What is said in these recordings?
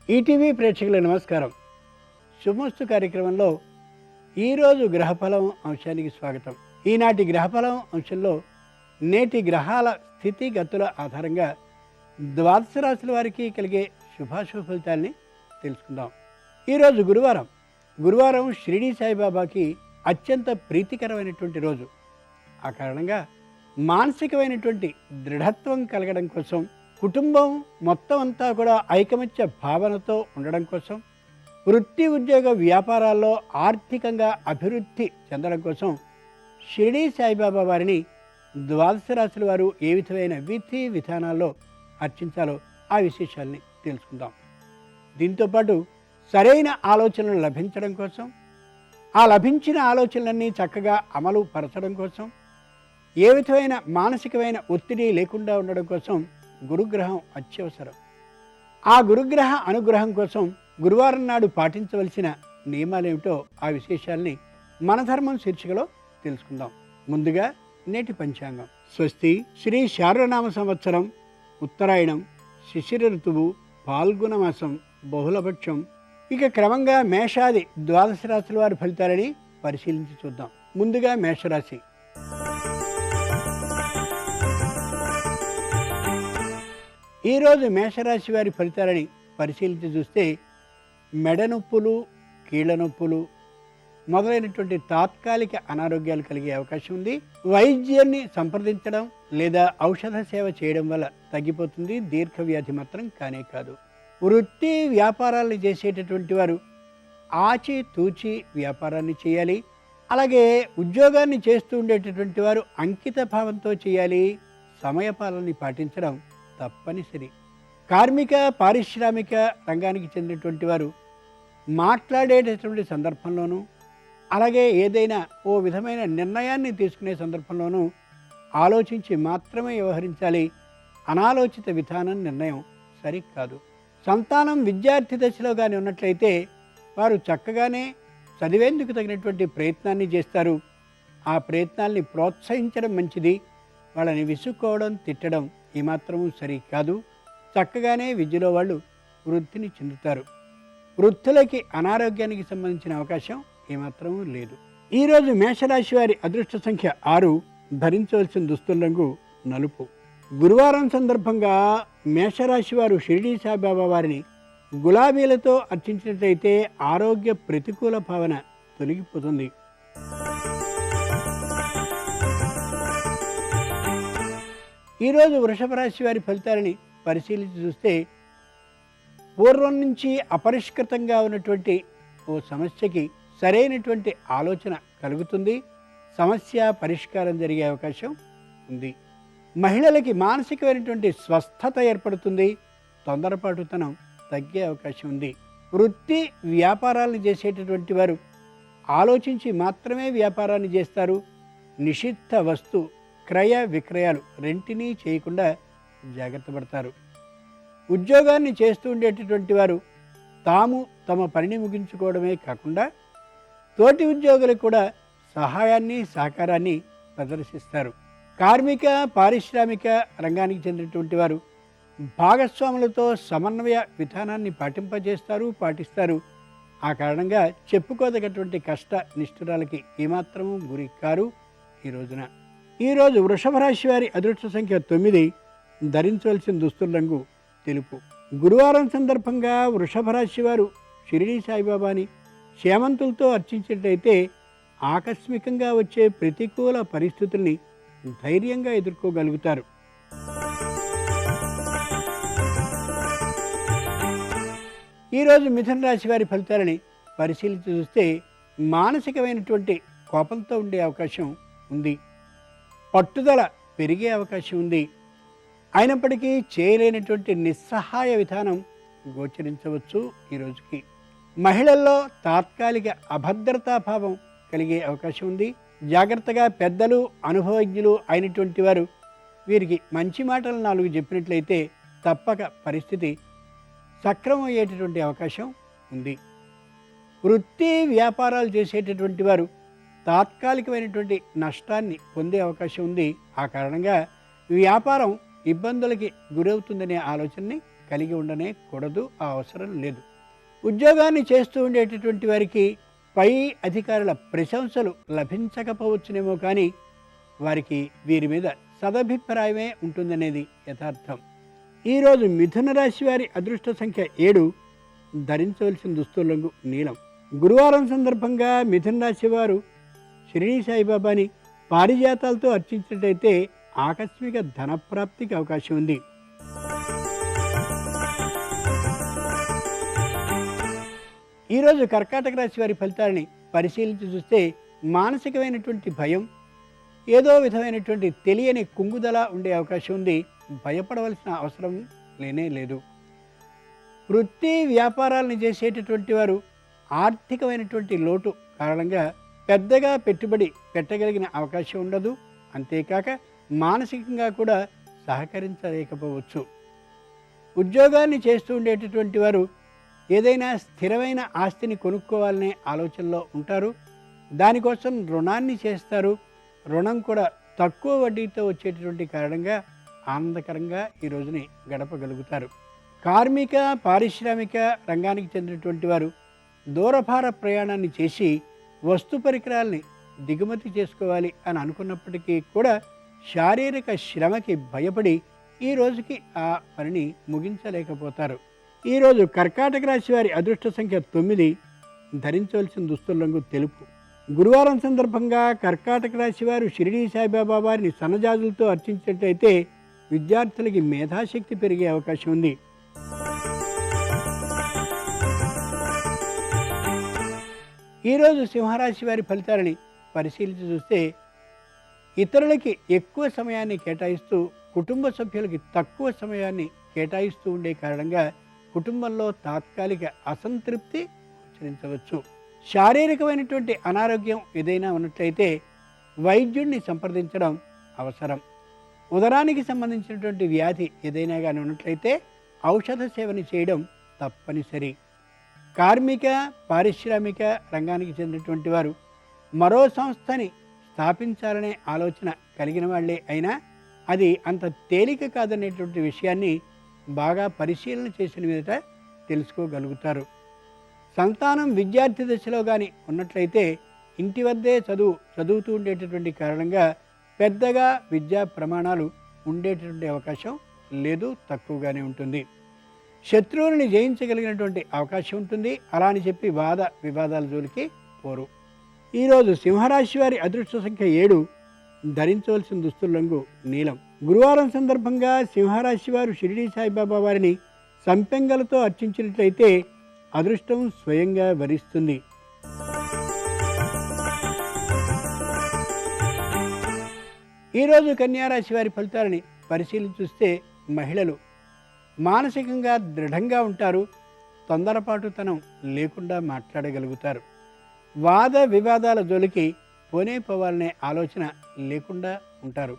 ETV ప్రేక్షకుల నమస్కారం. శుభమస్తు కార్యక్రమంలో ఈరోజు గ్రహఫలం అంశానికి స్వాగతం. ఈనాటి గ్రహఫలం అంశంలో నేటి గ్రహాల స్థితిగతుల ఆధారంగా ద్వాదశ రాశుల వారికి కలిగే శుభాశుభ ఫలితాల్ని తెలుసుకుందాం. ఈరోజు గురువారం షిరిడీ సాయిబాబాకి అత్యంత ప్రీతికరమైనటువంటి రోజు. ఆ కారణంగా మానసికమైనటువంటి దృఢత్వం కలగడం కోసం, కుటుంబం మొత్తం అంతా కూడా ఐకమత్య భావనతో ఉండడం కోసం, వృత్తి ఉద్యోగ వ్యాపారాల్లో ఆర్థికంగా అభివృద్ధి చెందడం కోసం షిరిడీ సాయిబాబా వారిని ద్వాదశ రాశుల వారు ఏ విధమైన విధి విధానాల్లో అర్చించాలో ఆ విశేషాలని తెలుసుకుందాం. దీంతోపాటు సరైన ఆలోచనలు లభించడం కోసం, ఆ లభించిన ఆలోచనలన్నీ చక్కగా అమలు పరచడం కోసం, ఏ విధమైన మానసికమైన ఒత్తిడి లేకుండా ఉండడం కోసం గురుగ్రహం అత్యవసరం. ఆ గురుగ్రహ అనుగ్రహం కోసం గురువారం నాడు పాటించవలసిన నియమాలేమిటో ఆ విశేషాల్ని మన ధర్మం శీర్షికలో తెలుసుకుందాం. ముందుగా నేటి పంచాంగం. స్వస్తి శ్రీ శార్వనామ సంవత్సరం, ఉత్తరాయణం, శిశిర ఋతువు, పాల్గొన మాసం, బహుళపక్షం. ఇక క్రమంగా మేషాది ద్వాదశ రాశుల వారి ఫలితాలని పరిశీలించి చూద్దాం. ముందుగా మేషరాశి. ఈరోజు మేషరాశి వారి ఫలితాలని పరిశీలించి చూస్తే మెడ నొప్పులు, కీళ్ళ నొప్పులు మొదలైనటువంటి తాత్కాలిక అనారోగ్యాలు కలిగే అవకాశం ఉంది. వైద్యాన్ని సంప్రదించడం లేదా ఔషధ సేవ చేయడం వల్ల తగ్గిపోతుంది. దీర్ఘవ్యాధి మాత్రం కానే కాదు. వృత్తి వ్యాపారాలను చేసేటటువంటి వారు ఆచి తూచి వ్యాపారాన్ని చేయాలి. అలాగే ఉద్యోగాన్ని చేస్తూ ఉండేటటువంటి వారు అంకిత భావంతో చేయాలి. సమయపాలనని పాటించడం తప్పనిసరి. కార్మిక పారిశ్రామిక రంగానికి చెందినటువంటి వారు మాట్లాడేటటువంటి సందర్భంలోనూ, అలాగే ఏదైనా ఓ విధమైన నిర్ణయాన్ని తీసుకునే సందర్భంలోనూ ఆలోచించి మాత్రమే వ్యవహరించాలి. అనాలోచిత విధానం నిర్ణయం సరికాదు. సంతానం విద్యార్థి దశలో కానీ ఉన్నట్లయితే వారు చక్కగానే చదివేందుకు తగినటువంటి ప్రయత్నాన్ని చేస్తారు. ఆ ప్రయత్నాల్ని ప్రోత్సహించడం మంచిది. వాళ్ళని విసుక్కోవడం, తిట్టడం ఏమాత్రము సరికాదు. చక్కగానే విద్యలో వాళ్ళు వృద్ధిని చెందుతారు. వృద్ధులకి అనారోగ్యానికి సంబంధించిన అవకాశం ఏమాత్రమూ లేదు. ఈరోజు మేషరాశి వారి అదృష్ట సంఖ్య 6. ధరించవలసిన దుస్తుల రంగు నలుపు. గురువారం సందర్భంగా మేషరాశి వారు షిరిడీ సాయిబాబా వారిని గులాబీలతో అర్చించినట్లయితే ఆరోగ్య ప్రతికూల భావన తొలగిపోతుంది. ఈరోజు వృషభ రాశి వారి ఫలితాలని పరిశీలించి చూస్తే పూర్వం నుంచి అపరిష్కృతంగా ఉన్నటువంటి ఓ సమస్యకి సరైనటువంటి ఆలోచన కలుగుతుంది. సమస్య పరిష్కారం జరిగే అవకాశం ఉంది. మహిళలకి మానసికమైనటువంటి స్వస్థత ఏర్పడుతుంది. తొందరపాటుతనం తగ్గే అవకాశం ఉంది. వృత్తి వ్యాపారాలను చేసేటటువంటి వారు ఆలోచించి మాత్రమే వ్యాపారాన్ని చేస్తారు. నిషిద్ధ వస్తు క్రయ విక్రయాలు రెంటినీ చేయకుండా జాగ్రత్త పడతారు. ఉద్యోగాన్ని చేస్తూ ఉండేటటువంటి వారు తాము తమ పనిని ముగించుకోవడమే కాకుండా తోటి ఉద్యోగులకు కూడా సహాయాన్ని సహకారాన్ని ప్రదర్శిస్తారు. కార్మిక పారిశ్రామిక రంగానికి చెందినటువంటి వారు భాగస్వాములతో సమన్వయ విధానాన్ని పాటిస్తారు. ఆ కారణంగా చెప్పుకోదగినటువంటి కష్ట నిష్ఠురాలకి ఏమాత్రము గురి కారు. ఈరోజు వృషభ రాశి వారి అదృష్ట సంఖ్య 9. ధరించవలసిన దుస్తుల రంగు తెలుపు. గురువారం సందర్భంగా వృషభ రాశి వారు షిరిడీ సాయిబాబాని క్షేమంతులతో అర్చించినట్లయితే ఆకస్మికంగా వచ్చే ప్రతికూల పరిస్థితుల్ని ధైర్యంగా ఎదుర్కోగలుగుతారు. ఈరోజు మిథున రాశి వారి ఫలితాలని పరిశీలించి చూస్తే మానసికమైనటువంటి కోపంతో ఉండే అవకాశం ఉంది. పట్టుదల పెరిగే అవకాశం ఉంది. అయినప్పటికీ చేయలేనటువంటి నిస్సహాయ విధానం గోచరించవచ్చు. ఈరోజుకి మహిళల్లో తాత్కాలిక అభద్రతాభావం కలిగే అవకాశం ఉంది. జాగ్రత్తగా పెద్దలు, అనుభవజ్ఞులు అయినటువంటి వారు వీరికి మంచి మాటలు 4 చెప్పినట్లయితే తప్పక పరిస్థితి సక్రమం అయ్యేటటువంటి అవకాశం ఉంది. వృత్తి వ్యాపారాలు చేసేటటువంటి వారు తాత్కాలికమైనటువంటి నష్టాన్ని పొందే అవకాశం ఉంది. ఆ కారణంగా వ్యాపారం ఇబ్బందులకి గురవుతుందనే ఆలోచనని కలిగి ఉండనే కూడదు, ఆ అవసరం లేదు. ఉద్యోగాన్ని చేస్తూ ఉండేటటువంటి వారికి పై అధికారుల ప్రశంసలు లభించకపోవచ్చునేమో కానీ వారికి వీరి మీద సదభిప్రాయమే ఉంటుందనేది యథార్థం. ఈరోజు మిథున రాశి వారి అదృష్ట సంఖ్య 7, ధరించవలసిన దుస్తుల రంగు నీలం. గురువారం సందర్భంగా మిథున రాశి వారు షిరిడీ సాయిబాబాని పారిజాతాలతో అర్చించినట్టయితే ఆకస్మిక ధనప్రాప్తికి అవకాశం ఉంది. ఈరోజు కర్కాటక రాశి వారి ఫలితాలని పరిశీలించి చూస్తే మానసికమైనటువంటి భయం, ఏదో విధమైనటువంటి తెలియని కుంగుదల ఉండే అవకాశం ఉంది. భయపడవలసిన అవసరం లేనే లేదు. వృత్తి వ్యాపారాలను చేసేటటువంటి వారు ఆర్థికమైనటువంటి లోటు కారణంగా పెద్దగా పెట్టుబడి పెట్టగలిగిన అవకాశం ఉండదు. అంతేకాక మానసికంగా కూడా సహకరించలేకపోవచ్చు. ఉద్యోగాన్ని చేస్తూ ఉండేటటువంటి వారు ఏదైనా స్థిరమైన ఆస్తిని కొనుక్కోవాలనే ఆలోచనలో ఉంటారు. దానికోసం రుణాన్ని చేస్తారు. రుణం కూడా తక్కువ వడ్డీతో వచ్చేటటువంటి కారణంగా ఆనందకరంగా ఈ రోజుని గడపగలుగుతారు. కార్మిక పారిశ్రామిక రంగానికి చెందినటువంటి వారు దూరభార ప్రయాణాన్ని చేసి వస్తు పరికరాల్ని దిగుమతి చేసుకోవాలి అని అనుకున్నప్పటికీ కూడా శారీరక శ్రమకి భయపడి ఈ రోజుకి ఆ పనిని ముగించలేకపోతారు. ఈరోజు కర్కాటక రాశి వారి అదృష్ట సంఖ్య 9, ధరించవలసిన దుస్తుల రంగు తెలుపు. గురువారం సందర్భంగా కర్కాటక రాశి వారు షిరిడీ సాయిబాబా వారిని సన్నజాజులతో అర్చించినట్లయితే విద్యార్థులకి మేధాశక్తి పెరిగే అవకాశం ఉంది. ఈరోజు సింహరాశి వారి ఫలితాలని పరిశీలించి చూస్తే ఇతరులకి ఎక్కువ సమయాన్ని కేటాయిస్తూ కుటుంబ సభ్యులకి తక్కువ సమయాన్ని కేటాయిస్తూ ఉండే కారణంగా కుటుంబంలో తాత్కాలిక అసంతృప్తి గోచరించవచ్చు. శారీరకమైనటువంటి అనారోగ్యం ఏదైనా ఉన్నట్లయితే వైద్యుడిని సంప్రదించడం అవసరం. ఉదరానికి సంబంధించినటువంటి వ్యాధి ఏదైనా కానీ ఉన్నట్లయితే ఔషధ సేవని చేయడం తప్పనిసరి. కార్మిక పారిశ్రామిక రంగానికి చెందినటువంటి వారు మరో సంస్థని స్థాపించాలనే ఆలోచన కలిగిన వాళ్ళే అయినా అది అంత తేలిక కాదనేటువంటి విషయాన్ని బాగా పరిశీలన చేసిన మీదట తెలుసుకోగలుగుతారు. సంతానం విద్యార్థి దశలో కానీ ఉన్నట్లయితే ఇంటి వద్దే చదువుతూ ఉండేటటువంటి కారణంగా పెద్దగా విద్యా ప్రమాణాలు ఉండేటటువంటి అవకాశం లేదు, తక్కువగానే ఉంటుంది. శత్రువులని జయించగలిగినటువంటి అవకాశం ఉంటుంది. అలా అని చెప్పి వాద వివాదాల జోలికి పోరు. ఈరోజు సింహరాశి వారి అదృష్ట సంఖ్య 7, ధరించవలసిన దుస్తుల రంగు నీలం. గురువారం సందర్భంగా సింహరాశి వారు షిరిడీ సాయిబాబా వారిని సంపెంగలతో అర్చించినట్లయితే అదృష్టం స్వయంగా వరిస్తుంది. ఈరోజు కన్యారాశి వారి ఫలితాలని పరిశీలించి చూస్తే మహిళలు మానసికంగా దృఢంగా ఉంటారు. తొందరపాటుతనం లేకుండా మాట్లాడగలుగుతారు. వాద వివాదాల జోలికి పోవాలనే ఆలోచన లేకుండా ఉంటారు.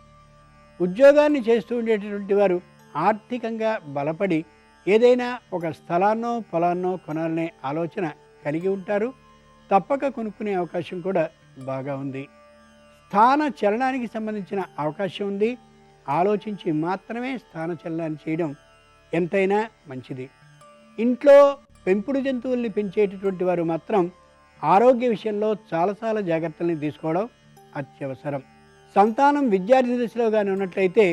ఉద్యోగాన్ని చేస్తూ ఉండేటటువంటి వారు ఆర్థికంగా బలపడి ఏదైనా ఒక స్థలాన్నో పొలాన్నో కొనాలనే ఆలోచన కలిగి ఉంటారు. తప్పక కొనుక్కునే అవకాశం కూడా బాగా ఉంది. స్థాన చలనానికి సంబంధించిన అవకాశం ఉంది. ఆలోచించి మాత్రమే స్థాన చలనాన్ని చేయడం ఎంతైనా మంచిది. ఇంట్లో పెంపుడు జంతువుల్ని పెంచేటటువంటి వారు మాత్రం ఆరోగ్య విషయంలో చాలా జాగ్రత్తల్ని తీసుకోవడం అత్యవసరం. సంతానం విద్యార్థి దశలో కానీ ఉన్నట్లయితే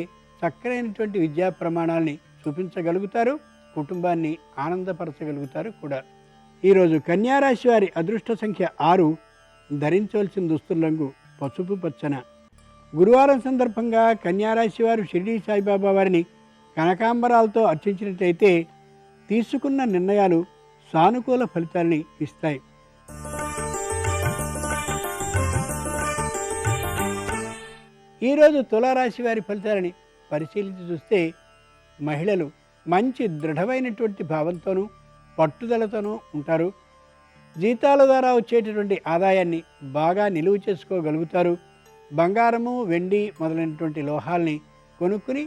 చక్కనైనటువంటి విద్యా ప్రమాణాలని చూపించగలుగుతారు. కుటుంబాన్ని ఆనందపరచగలుగుతారు కూడా. ఈరోజు కన్యారాశి వారి అదృష్ట సంఖ్య 6, ధరించవలసిన దుస్తుల రంగు పసుపు పచ్చన. గురువారం సందర్భంగా కన్యారాశి వారు షిరిడీ సాయిబాబా వారిని కనకాంబరాలతో అర్చించినట్లయితే తీసుకున్న నిర్ణయాలు సానుకూల ఫలితాలని ఇస్తాయి. ఈరోజు తులారాశి వారి ఫలితాలని పరిశీలించి చూస్తే మహిళలు మంచి దృఢమైనటువంటి భావంతోనూ పట్టుదలతోనూ ఉంటారు. జీతాల ద్వారా వచ్చేటటువంటి ఆదాయాన్ని బాగా నిలువ చేసుకోగలుగుతారు. బంగారము వెండి మొదలైనటువంటి లోహాల్ని కొనుక్కుని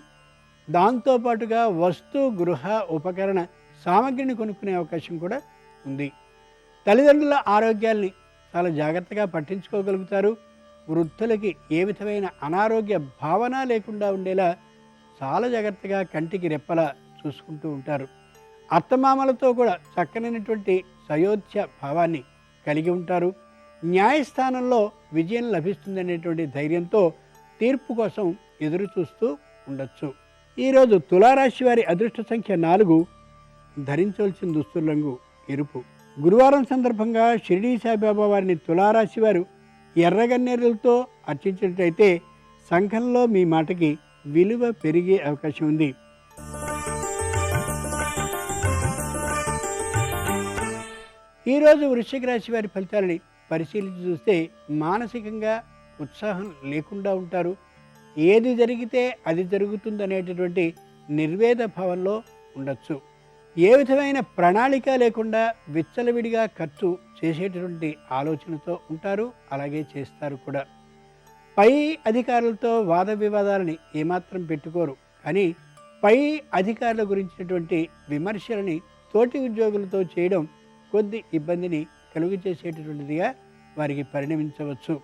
దాంతోపాటుగా వస్తు గృహ ఉపకరణ సామగ్రిని కొనుక్కునే అవకాశం కూడా ఉంది. తల్లిదండ్రుల ఆరోగ్యాల్ని చాలా జాగ్రత్తగా పట్టించుకోగలుగుతారు. వృద్ధులకి ఏ విధమైన అనారోగ్య భావన లేకుండా ఉండేలా చాలా జాగ్రత్తగా కంటికి రెప్పలా చూసుకుంటూ ఉంటారు. అత్తమామలతో కూడా చక్కనైనటువంటి సయోధ్య భావాన్ని కలిగి ఉంటారు. న్యాయస్థానంలో విజయం లభిస్తుందనేటువంటి ధైర్యంతో తీర్పు కోసం ఎదురు చూస్తూ ఉండొచ్చు. ఈరోజు తులారాశి వారి అదృష్ట సంఖ్య 4, ధరించవలసిన దుస్తుల రంగు ఎరుపు. గురువారం సందర్భంగా షిరిడీ సాయిబాబా వారిని తులారాశి వారు ఎర్రగన్నేరులతో అర్చించినట్లయితే సంఘంలో మీ మాటకి విలువ పెరిగే అవకాశం ఉంది. ఈరోజు వృశ్చిక రాశి వారి ఫలితాలని పరిశీలించి చూస్తే మానసికంగా ఉత్సాహం లేకుండా ఉంటారు. ఏది జరిగితే అది జరుగుతుందనేటటువంటి నిర్వేద భావంలో ఉండొచ్చు. ఏ విధమైన ప్రణాళిక లేకుండా విచ్చలవిడిగా ఖర్చు చేసేటటువంటి ఆలోచనతో ఉంటారు, అలాగే చేస్తారు కూడా. పై అధికారులతో వాద వివాదాలని ఏమాత్రం పెట్టుకోరు, కానీ పై అధికారుల గురించినటువంటి విమర్శలని తోటి ఉద్యోగులతో చేయడం కొద్ది ఇబ్బందిని కలుగు చేసేటటువంటిదిగా వారికి పరిణమించవచ్చు.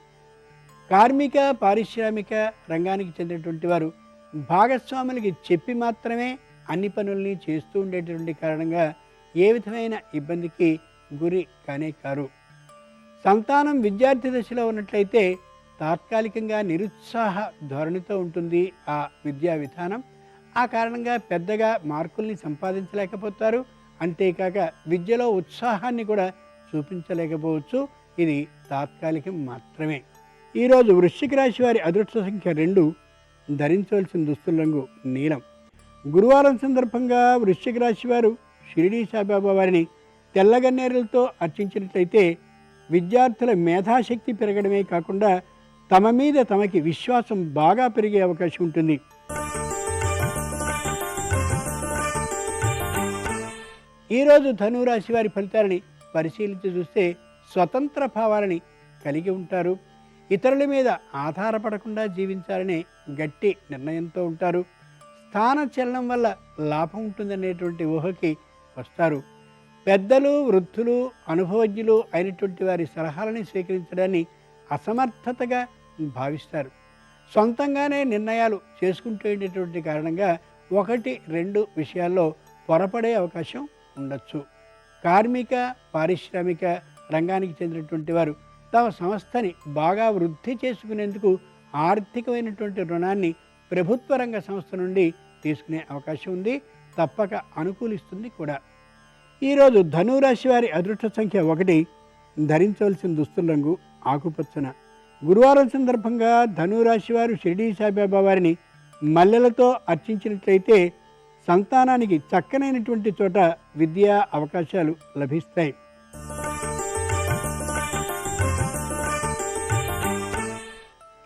కార్మిక పారిశ్రామిక రంగానికి చెందినటువంటి వారు భాగస్వాములకి చెప్పి మాత్రమే అన్ని పనుల్ని చేస్తూ ఉండేటటువంటి కారణంగా ఏ విధమైన ఇబ్బందికి గురి కానే కారు. సంతానం విద్యార్థి దశలో ఉన్నట్లయితే తాత్కాలికంగా నిరుత్సాహ ధోరణితో ఉంటుంది ఆ విద్యా విధానం. ఆ కారణంగా పెద్దగా మార్కుల్ని సంపాదించలేకపోతారు. అంతేకాక విద్యలో ఉత్సాహాన్ని కూడా చూపించలేకపోవచ్చు. ఇది తాత్కాలికం మాత్రమే. ఈరోజు వృశ్చిక రాశి వారి అదృష్ట సంఖ్య 2, ధరించవలసిన దుస్తుల రంగు నీలం. గురువారం సందర్భంగా వృశ్చిక రాశి వారు షిరిడీ సాయిబాబా వారిని తెల్లగన్నేరులతో అర్చించినట్లయితే విద్యార్థుల మేధాశక్తి పెరగడమే కాకుండా తమ మీద తమకి విశ్వాసం బాగా పెరిగే అవకాశం ఉంటుంది. ఈరోజు ధనురాశి వారి ఫలితాలని పరిశీలించి చూస్తే స్వతంత్ర భావాలని కలిగి ఉంటారు. ఇతరుల మీద ఆధారపడకుండా జీవించాలనే గట్టి నిర్ణయంతో ఉంటారు. స్థాన చలనం వల్ల లాభం ఉంటుందనేటువంటి ఊహకి వస్తారు. పెద్దలు, వృద్ధులు, అనుభవజ్ఞులు అయినటువంటి వారి సలహాలని స్వీకరించడాన్ని అసమర్థతగా భావిస్తారు. సొంతంగానే నిర్ణయాలు చేసుకుంటేటటువంటి కారణంగా 1-2 విషయాల్లో పొరపడే అవకాశం ఉండొచ్చు. కార్మిక పారిశ్రామిక రంగానికి చెందినటువంటి వారు తమ సంస్థని బాగా వృద్ధి చేసుకునేందుకు ఆర్థికమైనటువంటి రుణాన్ని ప్రభుత్వ రంగ సంస్థ నుండి తీసుకునే అవకాశం ఉంది. తప్పక అనుకూలిస్తుంది కూడా. ఈరోజు ధనురాశి వారి అదృష్ట సంఖ్య 1, ధరించవలసిన దుస్తుల రంగు ఆకుపచ్చన. గురువారం సందర్భంగా ధనురాశి వారు షిరిడీ సాయిబాబా వారిని మల్లెలతో అర్చించినట్లయితే సంతానానికి చక్కనైనటువంటి చోట విద్యా అవకాశాలు లభిస్తాయి.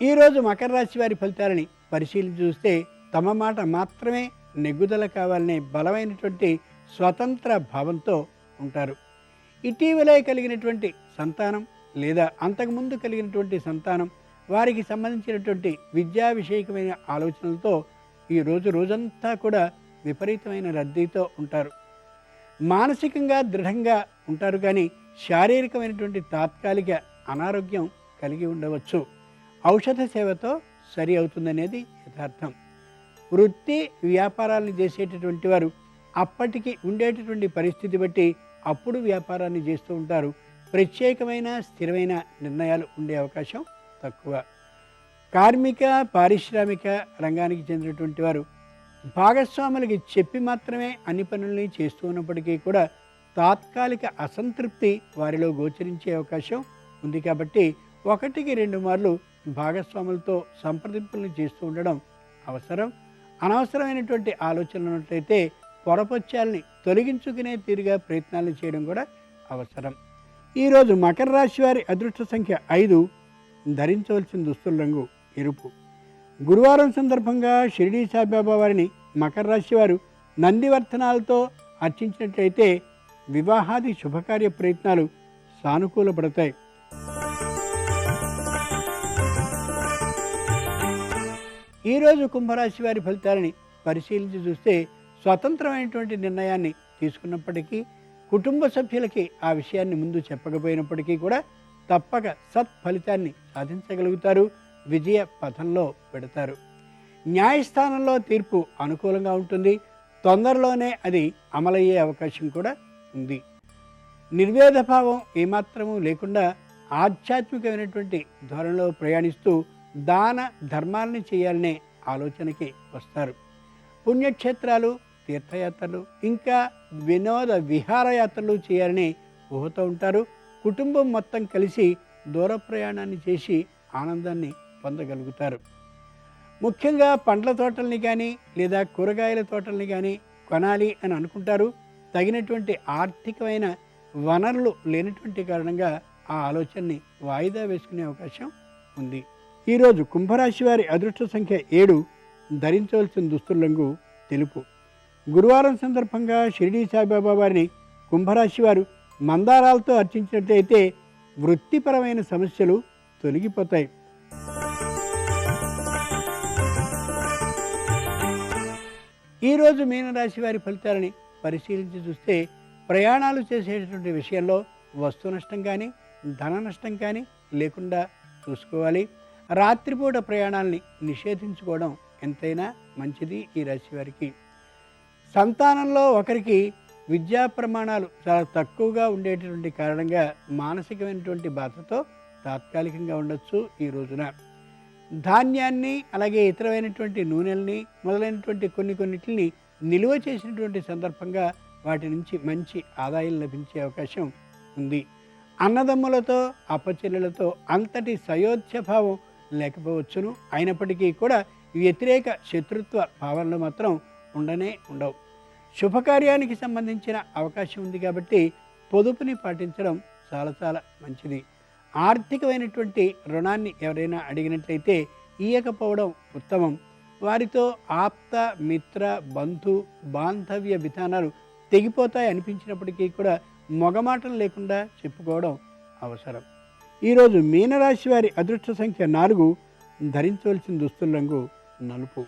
ఈరోజు మకర రాశి వారి ఫలితాలని పరిశీలించి చూస్తే తమ మాట మాత్రమే నెగ్గుదల కావాలనే బలమైనటువంటి స్వతంత్ర భావంతో ఉంటారు. ఇటీవలే కలిగినటువంటి సంతానం లేదా అంతకుముందు కలిగినటువంటి సంతానం వారికి సంబంధించినటువంటి విద్యా విషయకమైన ఆలోచనలతో ఈ రోజంతా కూడా విపరీతమైన రద్దీతో ఉంటారు. మానసికంగా దృఢంగా ఉంటారు, కానీ శారీరకమైనటువంటి తాత్కాలిక అనారోగ్యం కలిగి ఉండవచ్చు. ఔషధ సేవతో సరి అవుతుందనేది యథార్థం. వృత్తి వ్యాపారాలను చేసేటటువంటి వారు అప్పటికి ఉండేటటువంటి పరిస్థితి బట్టి అప్పుడు వ్యాపారాన్ని చేస్తూ ఉంటారు. ప్రత్యేకమైన స్థిరమైన నిర్ణయాలు ఉండే అవకాశం తక్కువ. కార్మిక పారిశ్రామిక రంగానికి చెందినటువంటి వారు భాగస్వాములకి చెప్పి మాత్రమే అన్ని పనుల్ని చేస్తూ ఉన్నప్పటికీ కూడా తాత్కాలిక అసంతృప్తి వారిలో గోచరించే అవకాశం ఉంది. కాబట్టి 1-2 మార్లు భాగస్వాములతో సంప్రదింపులను చేస్తూ ఉండడం అవసరం. అనవసరమైనటువంటి ఆలోచనలు ఉన్నట్లయితే పొరపత్యాలని తొలగించుకునే తీరుగా ప్రయత్నాలు చేయడం కూడా అవసరం. ఈరోజు మకర రాశి వారి అదృష్ట సంఖ్య 5, ధరించవలసిన దుస్తుల రంగు ఎరుపు. గురువారం సందర్భంగా షిరిడీ సాయిబాబా వారిని మకర రాశి వారు నందివర్ధనాలతో అర్చించినట్లయితే వివాహాది శుభకార్య ప్రయత్నాలు సానుకూలపడతాయి. ఈరోజు కుంభరాశి వారి ఫలితాలని పరిశీలించి చూస్తే స్వతంత్రమైనటువంటి నిర్ణయాన్ని తీసుకున్నప్పటికీ కుటుంబ సభ్యులకి ఆ విషయాన్ని ముందు చెప్పకపోయినప్పటికీ కూడా తప్పక సత్ఫలితాన్ని సాధించగలుగుతారు. విజయ పథంలో పెడతారు. న్యాయస్థానంలో తీర్పు అనుకూలంగా ఉంటుంది. తొందరలోనే అది అమలయ్యే అవకాశం కూడా ఉంది. నిర్వేదభావం ఏమాత్రమూ లేకుండా ఆధ్యాత్మికమైనటువంటి ధోరణిలో ప్రయాణిస్తూ దాన ధర్మాలని చేయాలనే ఆలోచనకి వస్తారు. పుణ్యక్షేత్రాలు, తీర్థయాత్రలు, ఇంకా వినోద విహారయాత్రలు చేయాలని ఊహతో ఉంటారు. కుటుంబం మొత్తం కలిసి దూర ప్రయాణాన్ని చేసి ఆనందాన్ని పొందగలుగుతారు. ముఖ్యంగా పండ్ల తోటల్ని కానీ లేదా కూరగాయల తోటల్ని కానీ కొనాలి అని అనుకుంటారు. తగినటువంటి ఆర్థికమైన వనరులు లేనటువంటి కారణంగా ఆ ఆలోచనని వాయిదా వేసుకునే అవకాశం ఉంది. ఈరోజు కుంభరాశి వారి అదృష్ట సంఖ్య 7. ధరించవలసిన దుస్తుల రంగు తెలుపు. గురువారం సందర్భంగా షిరిడీ సాయిబాబా వారిని కుంభరాశి వారు మందారాలతో అర్చించినట్లయితే వృత్తిపరమైన సమస్యలు తొలగిపోతాయి. ఈరోజు మీనరాశి వారి ఫలితాలని పరిశీలించి చూస్తే ప్రయాణాలు చేసేటటువంటి విషయంలో వస్తు నష్టం కానీ ధన నష్టం కానీ లేకుండా చూసుకోవాలి. రాత్రిపూట ప్రయాణాలని నిషేధించుకోవడం ఎంతైనా మంచిది. ఈ రాశి వారికి సంతానంలో ఒకరికి విద్యా ప్రమాణాలు చాలా తక్కువగా ఉండేటటువంటి కారణంగా మానసికమైనటువంటి బాధతో తాత్కాలికంగా ఉండొచ్చు. ఈ రోజున ధాన్యాన్ని అలాగే ఇతరమైనటువంటి నూనెల్ని మొదలైనటువంటి కొన్నిటిని నిల్వ చేసినటువంటి సందర్భంగా వాటి నుంచి మంచి ఆదాయం లభించే అవకాశం ఉంది. అన్నదమ్ములతో అప్పచెల్లెలతో అంతటి సయోధ్యభావం లేకపోవచ్చును. అయినప్పటికీ కూడా వ్యతిరేక శత్రుత్వ భావనలు మాత్రం ఉండవు. శుభకార్యానికి సంబంధించిన అవకాశం ఉంది కాబట్టి పొదుపుని పాటించడం చాలా చాలా మంచిది. ఆర్థికమైనటువంటి రుణాన్ని ఎవరైనా అడిగినట్లయితే ఇయ్యకపోవడం ఉత్తమం. వారితో ఆప్త మిత్ర బంధు బాంధవ్య విధానాలు తెగిపోతాయి అనిపించినప్పటికీ కూడా మొగమాటం లేకుండా చెప్పుకోవడం అవసరం. ఈరోజు మీనరాశి వారి అదృష్ట సంఖ్య 4. ధరించవలసిన దుస్తుల రంగు నలుపు.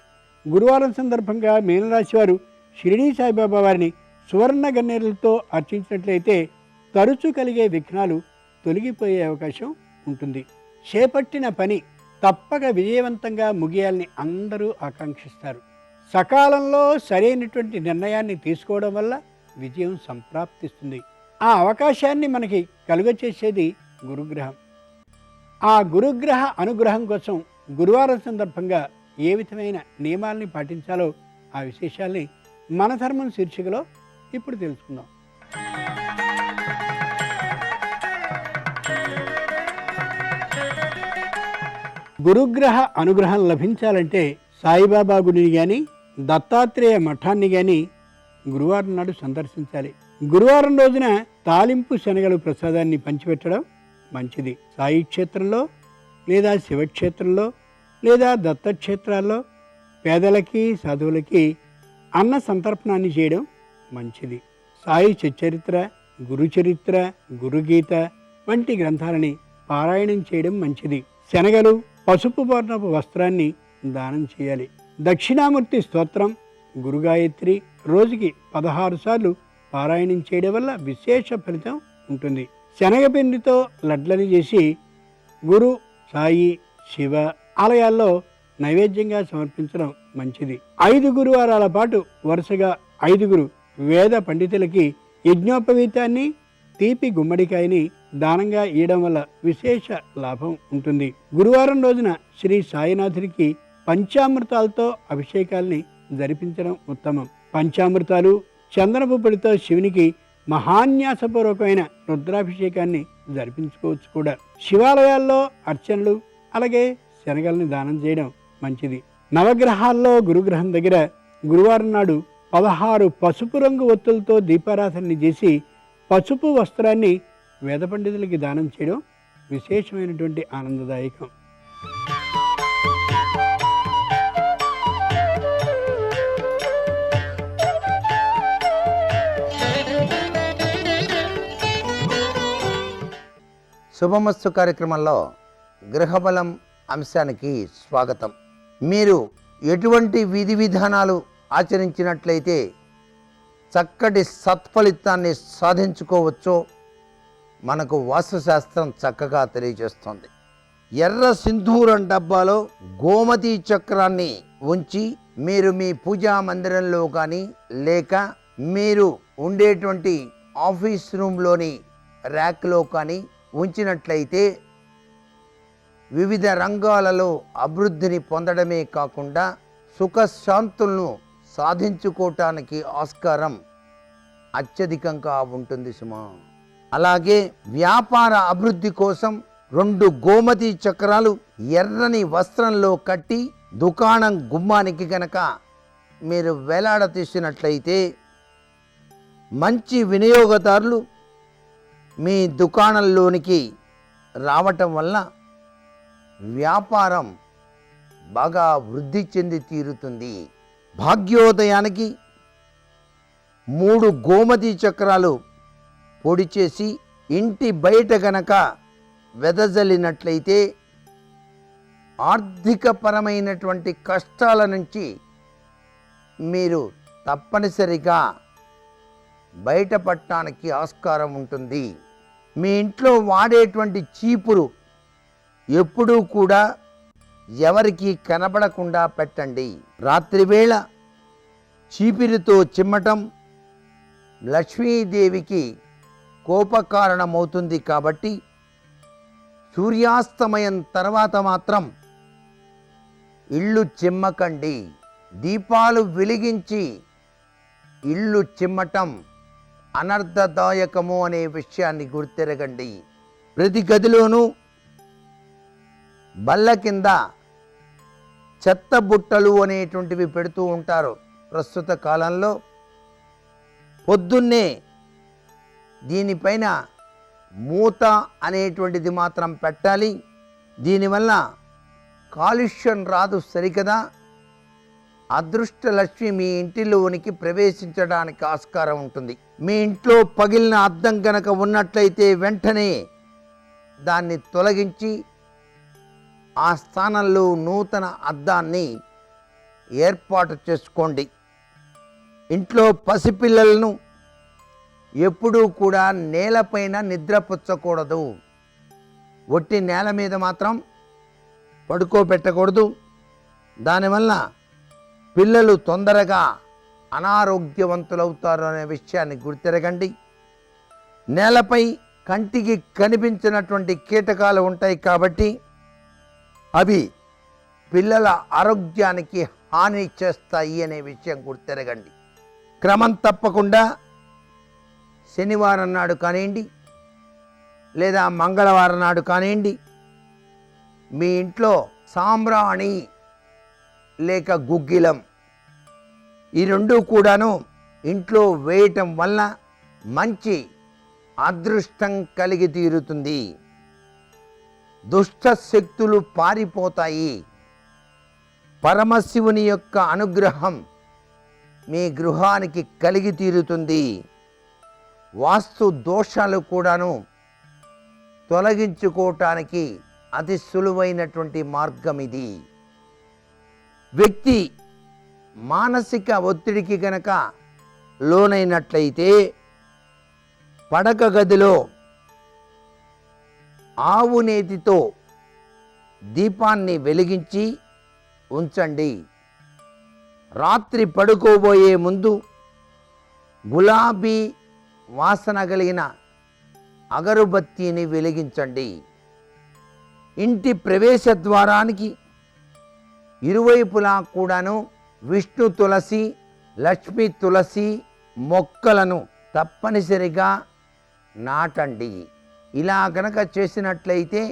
గురువారం సందర్భంగా మీనరాశి వారు షిరిడీ సాయిబాబా వారిని సువర్ణ గన్నేరులతో అర్చించినట్లయితే తరచూ కలిగే విఘ్నాలు తొలగిపోయే అవకాశం ఉంటుంది. చేపట్టిన పని తప్పక విజయవంతంగా ముగియాలని అందరూ ఆకాంక్షిస్తారు. సకాలంలో సరైనటువంటి నిర్ణయాన్ని తీసుకోవడం వల్ల విజయం సంప్రాప్తిస్తుంది. ఆ అవకాశాన్ని మనకి కలుగచేసేది గురుగ్రహం. ఆ గురుగ్రహ అనుగ్రహం కోసం గురువారం సందర్భంగా ఏ విధమైన నియమాల్ని పాటించాలో ఆ విశేషాల్ని మన ధర్మం శీర్షికలో ఇప్పుడు తెలుసుకుందాం. గురుగ్రహ అనుగ్రహం లభించాలంటే సాయిబాబా గుడిని కానీ దత్తాత్రేయ మఠాన్ని కానీ గురువారం నాడు సందర్శించాలి. గురువారం రోజున తాలింపు శనగలు ప్రసాదాన్ని పంచిపెట్టడం మంచిది. సాయి క్షేత్రంలో లేదా శివక్షేత్రంలో లేదా దత్తక్షేత్రాల్లో పేదలకి సాధువులకి అన్న సంతర్పణాన్ని చేయడం మంచిది. సాయి చరిత్ర, గురుచరిత్ర, గురుగీత వంటి గ్రంథాలని పారాయణం చేయడం మంచిది. శనగలు, పసుపు వర్ణపు వస్త్రాన్ని దానం చేయాలి. దక్షిణామూర్తి స్తోత్రం, గురుగాయత్రి రోజుకి 16 సార్లు పారాయణం చేయడం వల్ల విశేష ఫలితం ఉంటుంది. శనగపిండితో లడ్లని చేసి గురు, సాయి, శివ ఆలయాల్లో నైవేద్యంగా సమర్పించడం మంచిది. 5 గురువారాల పాటు వరుసగా 5 వేద పండితులకి యజ్ఞోపవీతాన్ని, తీపి గుమ్మడికాయని దానంగా ఇవ్వడం వల్ల విశేష లాభం ఉంటుంది. గురువారం రోజున శ్రీ సాయినాథునికి పంచామృతాలతో అభిషేకాల్ని జరిపించడం ఉత్తమం. పంచామృతాలు, చందనపు పొడితో శివునికి మహాన్యాసపూర్వకమైన రుద్రాభిషేకాన్ని జరిపించుకోవచ్చు కూడా. శివాలయాల్లో అర్చనలు అలాగే శనగల్ని దానం చేయడం మంచిది. నవగ్రహాల్లో గురుగ్రహం దగ్గర గురువారం నాడు 16 పసుపు రంగు ఒత్తులతో దీపారాధనని చేసి పసుపు వస్త్రాన్ని వేద పండితులకి దానం చేయడం విశేషమైనటువంటి ఆనందదాయకం. శుభమస్తు కార్యక్రమంలో గృహబలం అంశానికి స్వాగతం. మీరు ఎటువంటి విధి విధానాలు ఆచరించినట్లయితే చక్కటి సత్ఫలితాన్ని సాధించుకోవచ్చో మనకు వాస్తుశాస్త్రం చక్కగా తెలియజేస్తుంది. ఎర్ర సింధూరం డబ్బాలో గోమతి చక్రాన్ని ఉంచి మీరు మీ పూజా మందిరంలో కానీ లేక మీరు ఉండేటువంటి ఆఫీస్ రూమ్లోని ర్యాక్లో కానీ ఉంచినట్లయితే వివిధ రంగాలలో అభివృద్ధిని పొందడమే కాకుండా సుఖశాంతులను సాధించుకోవటానికి ఆస్కారం అత్యధికంగా ఉంటుంది సుమా. అలాగే వ్యాపార అభివృద్ధి కోసం 2 గోమతి చక్రాలు ఎర్రని వస్త్రంలో కట్టి దుకాణం గుమ్మానికి గనక మీరు వేలాడతీసినట్లయితే మంచి వినియోగదారులు మీ దుకాణంలోనికి రావటం వల్ల వ్యాపారం బాగా వృద్ధి చెంది తీరుతుంది. భాగ్యోదయానికి 3 గోమతి చక్రాలు పొడి చేసి ఇంటి బయట గనక వెదజల్లినట్లయితే ఆర్థికపరమైనటువంటి కష్టాల నుంచి మీరు తప్పనిసరిగా బయటపడటానికి ఆస్కారం ఉంటుంది. మీ ఇంట్లో వాడేటువంటి చీపురు ఎప్పుడూ కూడా ఎవరికి కనబడకుండా పెట్టండి. రాత్రివేళ చీపిరితో చిమ్మటం లక్ష్మీదేవికి కోపకారణమవుతుంది కాబట్టి సూర్యాస్తమయం తర్వాత మాత్రం ఇల్లు చిమ్మకండి. దీపాలు వెలిగించి ఇల్లు చిమ్మటం అనర్థదాయకము అనే విషయాన్ని గుర్తెరగండి. ప్రతి గదిలోనూ బల్ల కింద చెత్త బుట్టలు అనేటువంటివి పెడుతూ ఉంటారు. ప్రస్తుత కాలంలో పొద్దున్నే దీనిపైన మూత అనేటువంటిది మాత్రం పెట్టాలి. దీనివల్ల కాలుష్యం రాదు సరికదా. అదృష్ట లక్ష్మి మీ ఇంటిలోనికి ప్రవేశించడానికి ఆస్కారం ఉంటుంది. మీ ఇంట్లో పగిలిన అద్దం గనక ఉన్నట్లయితే వెంటనే దాన్ని తొలగించి ఆ స్థానంలో నూతన అద్దాన్ని ఏర్పాటు చేసుకోండి. ఇంట్లో పసిపిల్లలను ఎప్పుడూ కూడా నేలపైన నిద్రపుచ్చకూడదు. ఒట్టి నేల మీద మాత్రం పడుకోబెట్టకూడదు. దానివల్ల పిల్లలు తొందరగా అనారోగ్యవంతులవుతారు అనే విషయాన్ని గుర్తెరగండి. నేలపై కంటికి కనిపించినటువంటి కీటకాలు ఉంటాయి కాబట్టి అవి పిల్లల ఆరోగ్యానికి హాని చేస్తాయి అనే విషయం గుర్తెరగండి. క్రమం తప్పకుండా శనివారం నాడు కానివ్వండి లేదా మంగళవారం నాడు కానివ్వండి మీ ఇంట్లో సాంబ్రాణి లేక గుగ్గిలం ఈ 2 కూడాను ఇంట్లో వేయటం వల్ల మంచి అదృష్టం కలిగి తీరుతుంది. దుష్ట శక్తులు పారిపోతాయి. పరమశివుని యొక్క అనుగ్రహం మీ గృహానికి కలిగి తీరుతుంది. వాస్తు దోషాలు కూడాను తొలగించుకోవటానికి అతి సులువైనటువంటి మార్గం ఇది. వ్యక్తి మానసిక ఒత్తిడికి గనక లోనైనట్లయితే పడక గదిలో ఆవు నేతితో దీపాన్ని వెలిగించి ఉంచండి. రాత్రి పడుకోబోయే ముందు గులాబీ వాసన కలిగిన అగరుబత్తిని వెలిగించండి. ఇంటి ప్రవేశ ద్వారానికి ఇరువైపులా కూడాను విష్ణు తులసి, లక్ష్మీ తులసి మొక్కలను తప్పనిసరిగా నాటండి. ఇలా గనక చేసినట్లయితే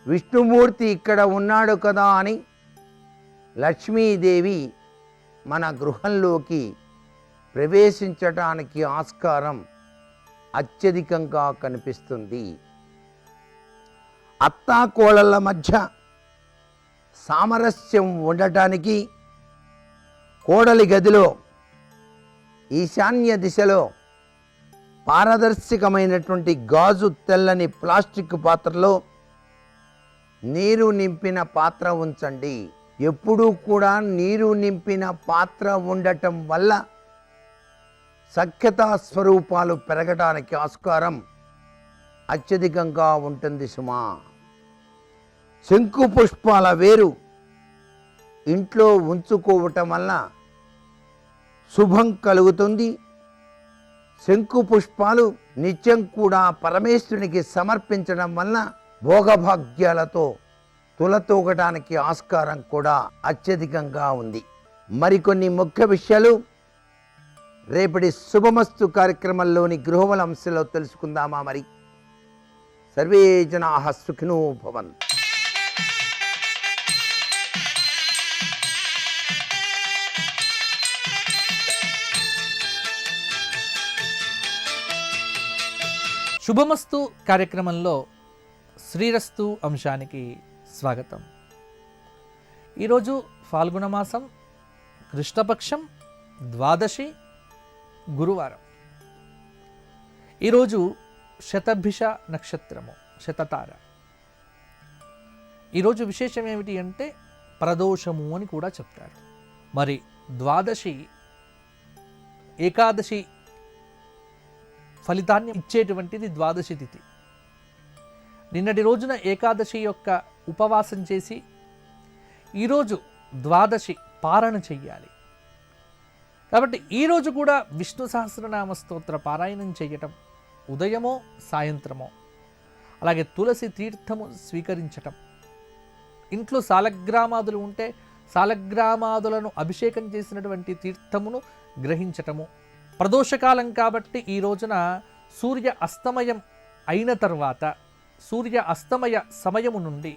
విష్ణుమూర్తి ఇక్కడ ఉన్నాడు కదా అని లక్ష్మీదేవి మన గృహంలోకి ప్రవేశించటానికి ఆస్కారం అత్యధికంగా కనిపిస్తుంది. అత్తాకోడళ్ళ మధ్య సామరస్యం ఉండటానికి కోడలి గదిలో ఈశాన్య దిశలో పారదర్శకమైనటువంటి గాజు తెల్లని ప్లాస్టిక్ పాత్రలో నీరు నింపిన పాత్ర ఉంచండి. ఎప్పుడూ కూడా నీరు నింపిన పాత్ర ఉండటం వల్ల సఖ్యతా స్వరూపాలు పెరగడానికి ఆస్కారం అత్యధికంగా ఉంటుంది సుమా. శంకు పుష్పాల వేరు ఇంట్లో ఉంచుకోవటం వలన శుభం కలుగుతుంది. శంకు పుష్పాలు నిత్యం కూడా పరమేశ్వరునికి సమర్పించడం వలన భోగభాగ్యాలతో తులతూగడానికి ఆస్కారం కూడా అత్యధికంగా ఉంది. మరికొన్ని ముఖ్య విషయాలు రేపటి శుభమస్తు కార్యక్రమంలోని గృహబల అంశంలో తెలుసుకుందామా? మరి సర్వే జనాః సుఖినో భవంతు. శుభమస్తు కార్యక్రమంలో శ్రీరస్తు అంశానికి స్వాగతం. ఈరోజు ఫాల్గుణ మాసం, కృష్ణపక్షం, ద్వాదశి, గురువారం. ఈరోజు శతభిష నక్షత్రము, శతతార. ఈరోజు విశేషం ఏమిటి అంటే ప్రదోషము అని కూడా చెప్తారు. మరి ద్వాదశి ఏకాదశి ఫలితాన్ని ఇచ్చేటువంటిది ద్వాదశి తిథి. నిన్నటి రోజున ఏకాదశి యొక్క ఉపవాసం చేసి ఈరోజు ద్వాదశి పారణ చెయ్యాలి. కాబట్టి ఈరోజు కూడా విష్ణు సహస్రనామ స్తోత్ర పారాయణం చేయటం, ఉదయమో సాయంత్రమో, అలాగే తులసి తీర్థము స్వీకరించటం, ఇంట్లో సాలగ్రామాదులు ఉంటే సాలగ్రామాదులను అభిషేకం చేసినటువంటి తీర్థమును గ్రహించటము. ప్రదోషకాలం కాబట్టి ఈ రోజున సూర్య అస్తమయం అయిన తర్వాత, సూర్య అస్తమయ సమయము నుండి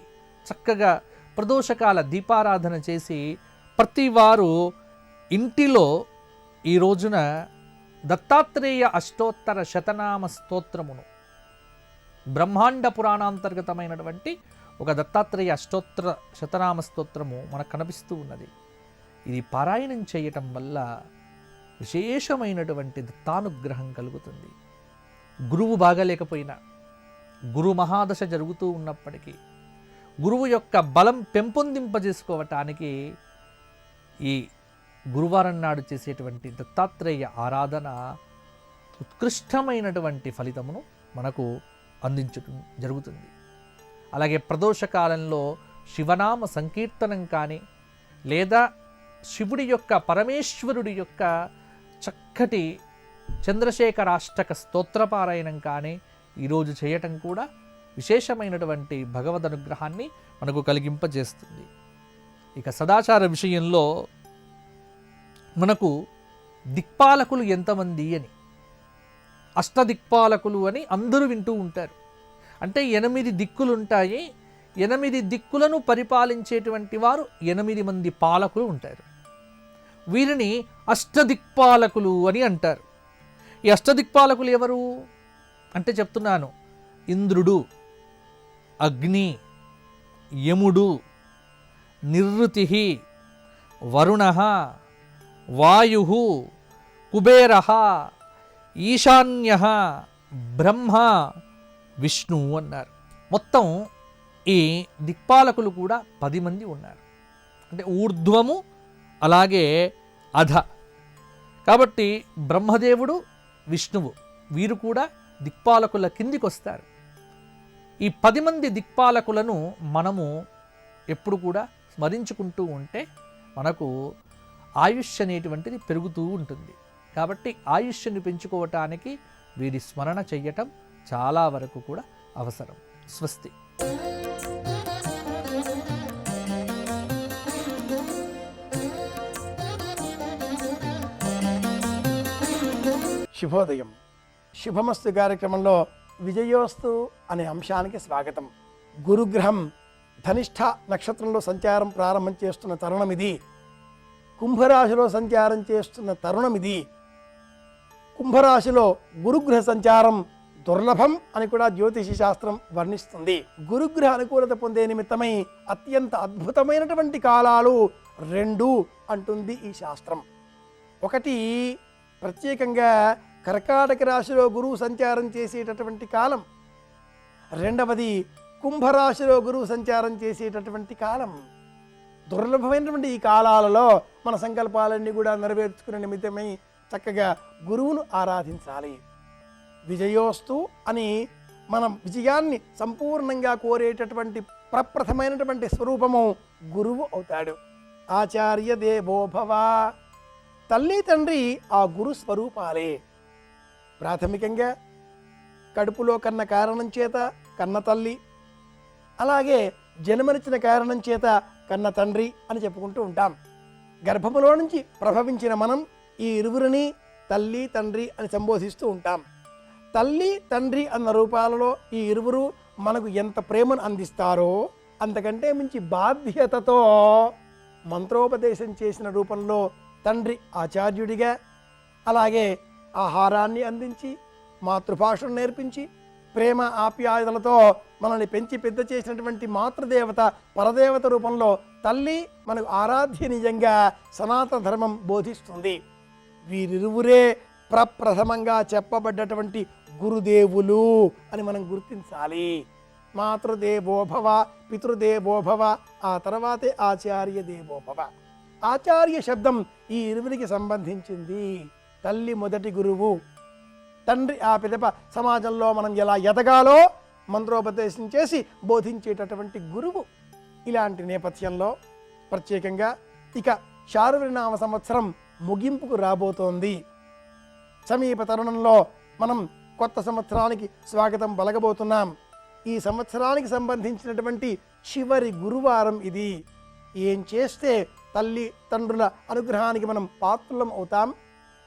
చక్కగా ప్రదోషకాల దీపారాధన చేసి ప్రతి వారు ఇంటిలో ఈ రోజున దత్తాత్రేయ అష్టోత్తర శతనామ స్తోత్రమును, బ్రహ్మాండ పురాణాంతర్గతమైనటువంటి ఒక దత్తాత్రేయ అష్టోత్తర శతనామ స్తోత్రము మనకు కనిపిస్తూ ఉన్నది. ఇది పారాయణం చేయటం వల్ల విశేషమైనటువంటి దత్తానుగ్రహం కలుగుతుంది. గురువు బాగలేకపోయినా, గురు మహాదశ జరుగుతూ ఉన్నప్పటికీ గురువు యొక్క బలం పెంపొందింపజేసుకోవటానికి ఈ గురువారం నాడు చేసేటువంటి దత్తాత్రేయ ఆరాధన ఉత్కృష్టమైనటువంటి ఫలితమును మనకు అందించడం జరుగుతుంది. అలాగే ప్రదోషకాలంలో శివనామ సంకీర్తనం కానీ, లేదా శివుడి యొక్క, పరమేశ్వరుడి యొక్క చక్కటి చంద్రశేఖరాష్టక స్తోత్రపారాయణం కానీ ఈరోజు చేయటం కూడా విశేషమైనటువంటి భగవద్ అనుగ్రహాన్ని మనకు కలిగింపజేస్తుంది. ఇక సదాచార విషయంలో మనకు దిక్పాలకులు ఎంతమంది అని, అష్టదిక్పాలకులు అని అందరూ వింటూ ఉంటారు. అంటే 8 దిక్కులు ఉంటాయి. 8 దిక్కులను పరిపాలించేటువంటి వారు 8 మంది పాలకులు ఉంటారు. వీరిని అష్టదిక్పాలకులు అని అంటారు. ఈ అష్టదిక్పాలకులు ఎవరు అంటే చెప్తున్నాను. ఇంద్రుడు, అగ్ని, యముడు, నిరుతి, వరుణ, వాయు, కుబేర, ఈశాన్య, బ్రహ్మ, విష్ణు అన్నారు. మొత్తం ఈ దిక్పాలకులు కూడా 10 మంది ఉన్నారు. అంటే ఊర్ధ్వము, అలాగే అధ. కాబట్టి బ్రహ్మదేవుడు, విష్ణువు వీరు కూడా దిక్పాలకుల కిందికి వస్తారు. ఈ 10 మంది దిక్పాలకులను మనము ఎప్పుడు కూడా స్మరించుకుంటూ ఉంటే మనకు ఆయుష్ అనేటువంటిది పెరుగుతూ ఉంటుంది. కాబట్టి ఆయుష్ని పెంచుకోవటానికి వీరి స్మరణ చెయ్యటం చాలా వరకు కూడా అవసరం. స్వస్తి. శుభోదయం. శుభమస్తు కార్యక్రమంలో విజయోస్తు అనే అంశానికి స్వాగతం. గురుగ్రహం ధనిష్ఠ నక్షత్రంలో సంచారం ప్రారంభం చేస్తున్న తరుణం ఇది. కుంభరాశిలో సంచారం చేస్తున్న తరుణం ఇది. కుంభరాశిలో గురుగ్రహ సంచారం దుర్లభం అని కూడా జ్యోతిష శాస్త్రం వర్ణిస్తుంది. గురుగ్రహ అనుకూలత పొందే నిమిత్తమై అత్యంత అద్భుతమైనటువంటి కాలాలు 2 అంటుంది ఈ శాస్త్రం. ఒకటి ప్రత్యేకంగా కర్కాటక రాశిలో గురువు సంచారం చేసేటటువంటి కాలం. రెండవది కుంభరాశిలో గురువు సంచారం చేసేటటువంటి కాలం. దుర్లభమైనటువంటి ఈ కాలాలలో మన సంకల్పాలన్నీ కూడా నెరవేర్చుకునే నిమిత్తమై చక్కగా గురువును ఆరాధించాలి. విజయోస్తు అని మనం విజయాన్ని సంపూర్ణంగా కోరేటటువంటి ప్రప్రథమైనటువంటి స్వరూపము గురువు అవుతాడు. ఆచార్య దేవో భవ. తల్లి తండ్రి ఆ గురు స్వరూపాలే. ప్రాథమికంగా కడుపులో కన్న కారణం చేత కన్న తల్లి, అలాగే జన్మనిచ్చిన కారణం చేత కన్న తండ్రి అని చెప్పుకుంటూ ఉంటాం. గర్భములో నుంచి ప్రభవించిన మనం ఈ ఇరువురిని తల్లి తండ్రి అని సంబోధిస్తూ ఉంటాం. తల్లి తండ్రి అన్న రూపాలలో ఈ ఇరువురు మనకు ఎంత ప్రేమను అందిస్తారో అంతకంటే మించి బాధ్యతతో మంత్రోపదేశం చేసిన రూపంలో తండ్రి ఆచార్యుడిగా, అలాగే ఆహారాన్ని అందించి మాతృభాషను నేర్పించి ప్రేమ ఆప్యాయతలతో మనల్ని పెంచి పెద్ద చేసినటువంటి మాతృదేవత పరదేవత రూపంలో తల్లి మనకు ఆరాధ్యనీయంగా సనాతన ధర్మం బోధిస్తుంది. వీరిరువురే ప్రప్రథమంగా చెప్పబడ్డటువంటి గురుదేవులు అని మనం గుర్తించాలి. మాతృదేవోభవ, పితృదేవోభవ, ఆ తర్వాతే ఆచార్య దేవోభవ. ఆచార్య శబ్దం ఈ ఇరువురికి సంబంధించింది. తల్లి మొదటి గురువు, తండ్రి ఆ పిదప సమాజంలో మనం ఎలా ఎదగాలో మంత్రోపదేశం చేసి బోధించేటటువంటి గురువు. ఇలాంటి నేపథ్యంలో ప్రత్యేకంగా ఇక శార్వరినామ సంవత్సరం ముగింపుకు రాబోతోంది. సమీప తరుణంలో మనం కొత్త సంవత్సరానికి స్వాగతం పలకబోతున్నాం. ఈ సంవత్సరానికి సంబంధించినటువంటి చివరి గురువారం ఇది. ఏం చేస్తే తల్లి తండ్రుల అనుగ్రహానికి మనం పాత్రులం అవుతాం,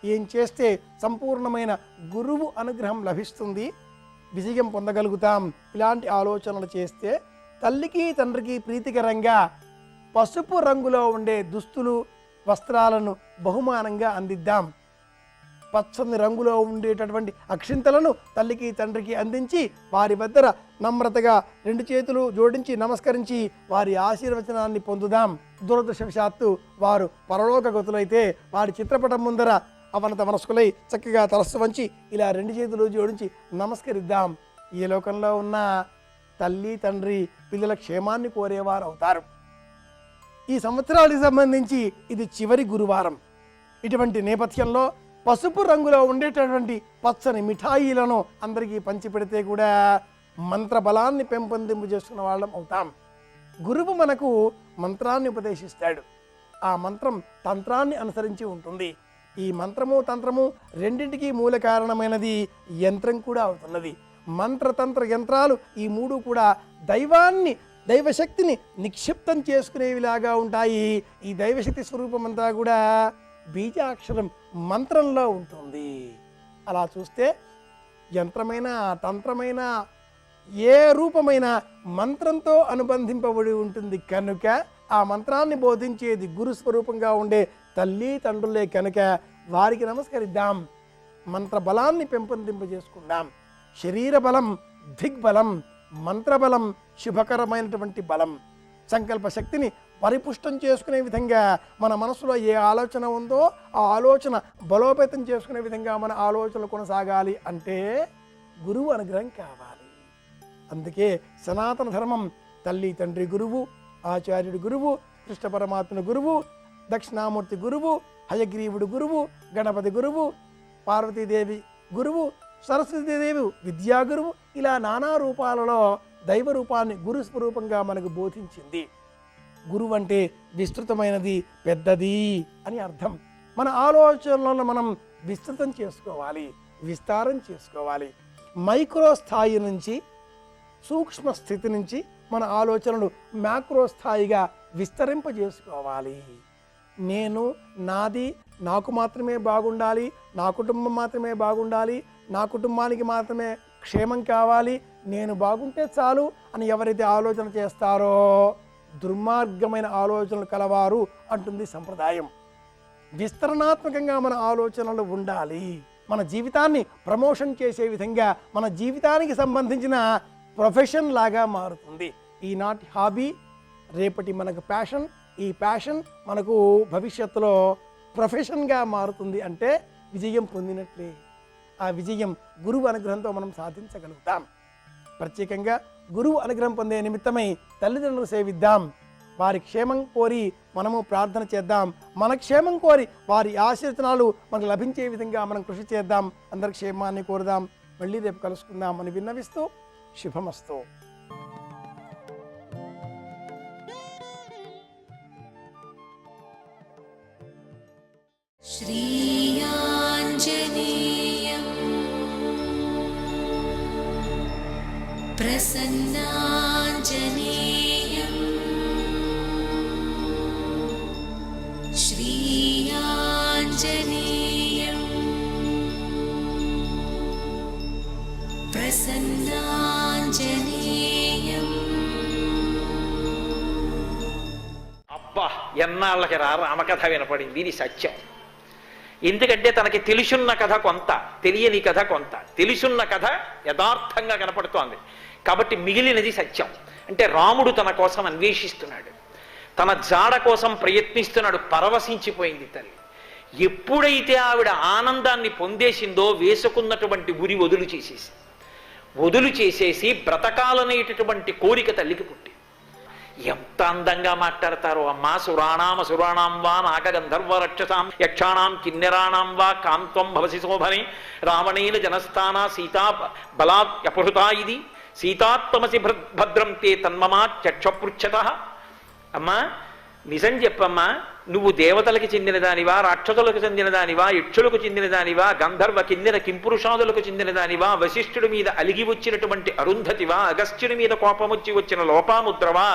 ఏం చేస్తే సంపూర్ణమైన గురువు అనుగ్రహం లభిస్తుంది, విజయం పొందగలుగుతాం, ఇలాంటి ఆలోచనలు చేస్తే తల్లికి తండ్రికి ప్రీతికరంగా పసుపు రంగులో ఉండే దుస్తులు వస్త్రాలను బహుమానంగా అందిద్దాం. పచ్చని రంగులో ఉండేటటువంటి అక్షింతలను తల్లికి తండ్రికి అందించి వారి వద్ద నమ్రతగా 2 చేతులు జోడించి నమస్కరించి వారి ఆశీర్వచనాన్ని పొందుదాం. దురదృష్టవశాత్తు వారు పరలోక గతులైతే వారి చిత్రపటం ముందర అవనత మనస్కులై చక్కగా తలస్సు వంచి ఇలా 2 చేతులు జోడించి నమస్కరిద్దాం. ఈ లోకంలో ఉన్న తల్లి తండ్రి పిల్లల క్షేమాన్ని కోరేవారు అవుతారు. ఈ సంవత్సరానికి సంబంధించి ఇది చివరి గురువారం. ఇటువంటి నేపథ్యంలో పసుపు రంగులో ఉండేటటువంటి పచ్చని మిఠాయిలను అందరికీ పంచిపెడితే కూడా మంత్ర బలాన్ని పెంపొందింపు చేసుకున్న వాళ్ళం అవుతాం. గురువు మనకు మంత్రాన్ని ఉపదేశిస్తాడు. ఆ మంత్రం తంత్రాన్ని అనుసరించి ఉంటుంది. ఈ మంత్రము తంత్రము రెండింటికి మూల కారణమైనది యంత్రం కూడా అవుతున్నది. మంత్రతంత్ర యంత్రాలు ఈ 3 కూడా దైవశక్తిని నిక్షిప్తం చేసుకునేవిలాగా ఉంటాయి. ఈ దైవశక్తి స్వరూపం అంతా కూడా బీజాక్షరం మంత్రంలో ఉంటుంది. అలా చూస్తే యంత్రమైన తంత్రమైన ఏ రూపమైన మంత్రంతో అనుబంధింపబడి ఉంటుంది కనుక ఆ మంత్రాన్ని బోధించేది గురు స్వరూపంగా ఉండే తల్లి తండ్రులే కనుక వారికి నమస్కరిద్దాం. మంత్ర బలాన్ని పెంపొందింపజేసుకుందాం. శరీర బలం దిగ్బలం, మంత్రబలం శుభకరమైనటువంటి బలం. సంకల్ప శక్తిని పరిపుష్టం చేసుకునే విధంగా మన మనసులో ఏ ఆలోచన ఉందో ఆ ఆలోచన బలోపేతం చేసుకునే విధంగా మన ఆలోచనలు కొనసాగాలి అంటే గురువు అనుగ్రహం కావాలి. అందుకే సనాతన ధర్మం తల్లి తండ్రి గురువు, ఆచార్యుడు గురువు, కృష్ణ పరమాత్మ గురువు, దక్షిణామూర్తి గురువు, హయగ్రీవుడు గురువు, గణపతి గురువు, పార్వతీదేవి గురువు, సరస్వతీదేవి విద్యా గురువు, ఇలా నానా రూపాలలో దైవ రూపాన్ని గురు స్వరూపంగా మనకు బోధించింది. గురువు అంటే విస్తృతమైనది, పెద్దది అని అర్థం. మన ఆలోచనలను మనం విస్తృతం చేసుకోవాలి, విస్తారం చేసుకోవాలి. మైక్రో స్థాయి నుంచి సూక్ష్మ స్థితి నుంచి మన ఆలోచనలు మ్యాక్రో స్థాయిగా విస్తరింపజేసుకోవాలి. నేను నాది నాకు మాత్రమే బాగుండాలి, నా కుటుంబం మాత్రమే బాగుండాలి, నా కుటుంబానికి మాత్రమే క్షేమం కావాలి, నేను బాగుంటే చాలు అని ఎవరైతే ఆలోచన చేస్తారో దుర్మార్గమైన ఆలోచనలు కలవారు అంటుంది సంప్రదాయం. విస్తరణాత్మకంగా మన ఆలోచనలు ఉండాలి. మన జీవితాన్ని ప్రమోషన్ చేసే విధంగా మన జీవితానికి సంబంధించిన ప్రొఫెషన్ లాగా మారుతుంది. ఈనాటి హాబీ రేపటి మనకు ప్యాషన్, ఈ ప్యాషన్ మనకు భవిష్యత్తులో ప్రొఫెషన్గా మారుతుంది అంటే విజయం పొందినట్లే. ఆ విజయం గురువు అనుగ్రహంతో మనం సాధించగలుగుతాం. ప్రత్యేకంగా గురువు అనుగ్రహం పొందే నిమిత్తమై తల్లిదండ్రులు సేవిద్దాం. వారి క్షేమం కోరి మనము ప్రార్థన చేద్దాం. మన క్షేమం కోరి వారి ఆశీర్వచనాలు మనకు లభించే విధంగా మనం కృషి చేద్దాం. అందరి క్షేమాన్ని కోరుదాం. మళ్ళీ రేపు కలుసుకుందాం అని విన్నవిస్తూ శుభమస్తు. श्रीयाञ्जनेयं प्रसन्नाञ्जनेयं श्रीयाञ्जनेयं प्रसन्नाञ्जनेयम् అబ్బా ఎన్నాళ్ళకి రామకథ వినపడింది, ఇది సత్యం. ఎందుకంటే తనకి తెలుసున్న కథ కొంత, తెలియని కథ కొంత. తెలుసున్న కథ యథార్థంగా కనపడుతోంది కాబట్టి మిగిలినది సత్యం. అంటే రాముడు తన కోసం అన్వేషిస్తున్నాడు, తన జాడ కోసం ప్రయత్నిస్తున్నాడు. పరవశించిపోయింది తల్లి. ఎప్పుడైతే ఆవిడ ఆనందాన్ని పొందేసిందో వేసుకున్నటువంటి ఉరి వదులు చేసేసి బ్రతకాలనేటటువంటి కోరిక తల్లికి పుట్టి. ఎంత అందంగా మాట్లాడతారో అమ్మా. సురాణాం వా నాగగంధర్వ రక్షసాం యక్షాణం కిన్నెరాణం వా కాంత్వం భవసి శోభనే రావణేన జనస్థాన సీతా బలాత్యపహృతా ఇది సీతాత్మసి భద్రం తే తన్మమా చక్షపృచ్ఛత. అమ్మా నిజం చెప్పమ్మా, నువ్వు దేవతలకి చెందినదానివా, రాక్షసులకు చెందినదానివా, యక్షులకు చెందినదానివా, గంధర్వ కిన్నెర కింపురుషాదులకు చెందినదానివా, వశిష్ఠుడి మీద అలిగి వచ్చినటువంటి అరుంధతివా, అగస్త్యుడి మీద కోపమొచ్చి వచ్చిన లోపాముద్రవా,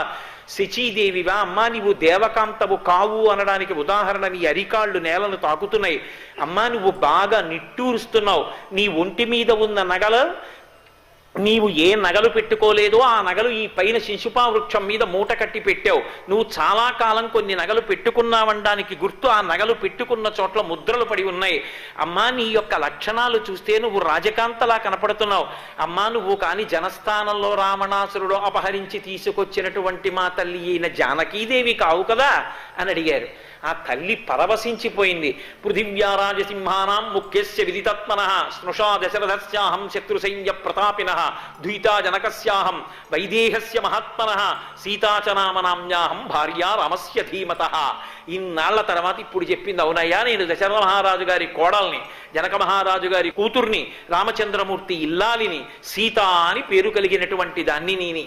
శచీదేవివా? అమ్మా నీవు దేవకాంతవు కావు అనడానికి ఉదాహరణ నీ అరికాళ్ళు నేలను తాకుతున్నాయి. అమ్మా నువ్వు బాగా నిట్టూరుస్తున్నావు. నీ ఒంటి మీద ఉన్న నగలు నీవు ఏ నగలు పెట్టుకోలేదో ఆ నగలు ఈ పైన శిశుపా వృక్షం మీద మూట కట్టి పెట్టావు. నువ్వు చాలా కాలం కొన్ని నగలు పెట్టుకున్నావనడానికి గుర్తు ఆ నగలు పెట్టుకున్న చోట్ల ముద్రలు పడి ఉన్నాయి. అమ్మా నీ యొక్క లక్షణాలు చూస్తే నువ్వు రాజకాంతలా కనపడుతున్నావు. అమ్మా నువ్వు కానీ జనస్థానంలో రావణాసురుడు అపహరించి తీసుకొచ్చినటువంటి మా తల్లి అయిన జానకీదేవి కావు కదా అని అడిగారు. ఆ తల్లి పరవశించిపోయింది. పృథివ్యారాజసింహానాం ముఖ్యస్య విదితత్మన స్నుషా దశరథస్యాహం శత్రుసైన్య ప్రతాపిన ద్వితా జనకస్యాహం వైదేహస్య మహాత్మన సీతాచనామనామ్యాహం భార్యా రామస్య ధీమత. ఇన్నాళ్ల తర్వాత ఇప్పుడు చెప్పింది అవునయ్యా, నేను దశరథ మహారాజు గారి కోడల్ని, జనక మహారాజు గారి కూతుర్ని, రామచంద్రమూర్తి ఇల్లాలిని, సీత అని పేరు కలిగినటువంటి దాన్ని నేని.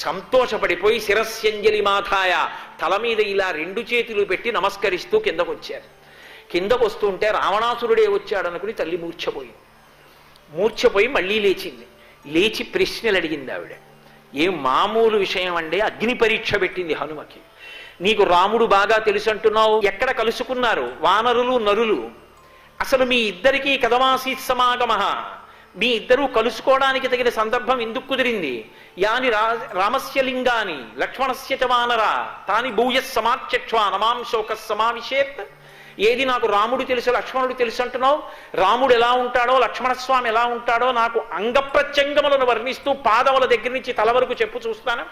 సంతోషపడిపోయి శిరస్యంజలి మాథాయ తల మీద ఇలా రెండు చేతులు పెట్టి నమస్కరిస్తూ కిందకొచ్చారు. కిందకు వస్తుంటే రావణాసురుడే వచ్చాడనుకుని తల్లి మూర్ఛపోయి మళ్ళీ లేచింది. లేచి ప్రశ్నలు అడిగింది ఆవిడ. ఏం మామూలు విషయం అండి, అగ్ని పరీక్ష పెట్టింది హనుమకి. నీకు రాముడు బాగా తెలుసు అంటున్నావు, ఎక్కడ కలుసుకున్నారు వానరులు నరులు? అసలు మీ ఇద్దరికీ కథమాసీత్ సమాగమ, మీ ఇద్దరూ కలుసుకోవడానికి తగిన సందర్భం ఎందుకు కుదిరింది? యాని రామస్య లింగాని లక్ష్మణస్య చ వానర తాని భూయస్ సమాచక్ష్వా నమాం శోక సమావిశేత్. ఏది నాకు రాముడు తెలుసు లక్ష్మణుడు తెలుసు అంటున్నావు? రాముడు ఎలా ఉంటాడో లక్ష్మణస్వామి ఎలా ఉంటాడో నాకు అంగప్రత్యంగములను వర్ణిస్తూ పాదముల దగ్గర నుంచి తల వరకు చెప్పు చూస్తాను.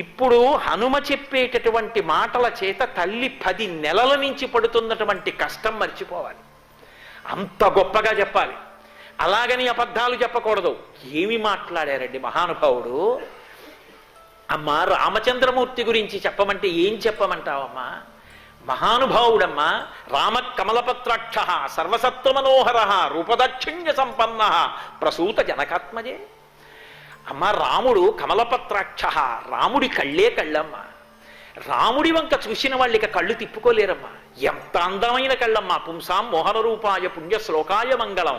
ఇప్పుడు హనుమ చెప్పేటటువంటి మాటల చేత తల్లి 10 నెలల నుంచి పడుతున్నటువంటి కష్టం మర్చిపోవాలి. అంత గొప్పగా చెప్పాలి. అలాగని అబద్ధాలు చెప్పకూడదు. ఏమి మాట్లాడారండి మహానుభావుడు. అమ్మా రామచంద్రమూర్తి గురించి చెప్పమంటే ఏం చెప్పమంటావమ్మా? మహానుభావుడమ్మా. రామ కమలపత్రాక్ష సర్వసత్వమనోహర రూపదాక్షిణ్య సంపన్న ప్రసూత జనకాత్మజే. అమ్మ రాముడు కమలపత్రాక్ష, రాముడి కళ్ళే కళ్ళమ్మా. రాముడి వంక చూసిన వాళ్ళకి కళ్ళు తిప్పుకోలేరమ్మా. ఎంత అందమైన కళ్ళమ్మా. పుంసాం మోహన రూపాయ పుణ్య శ్లోకాయ మంగళం.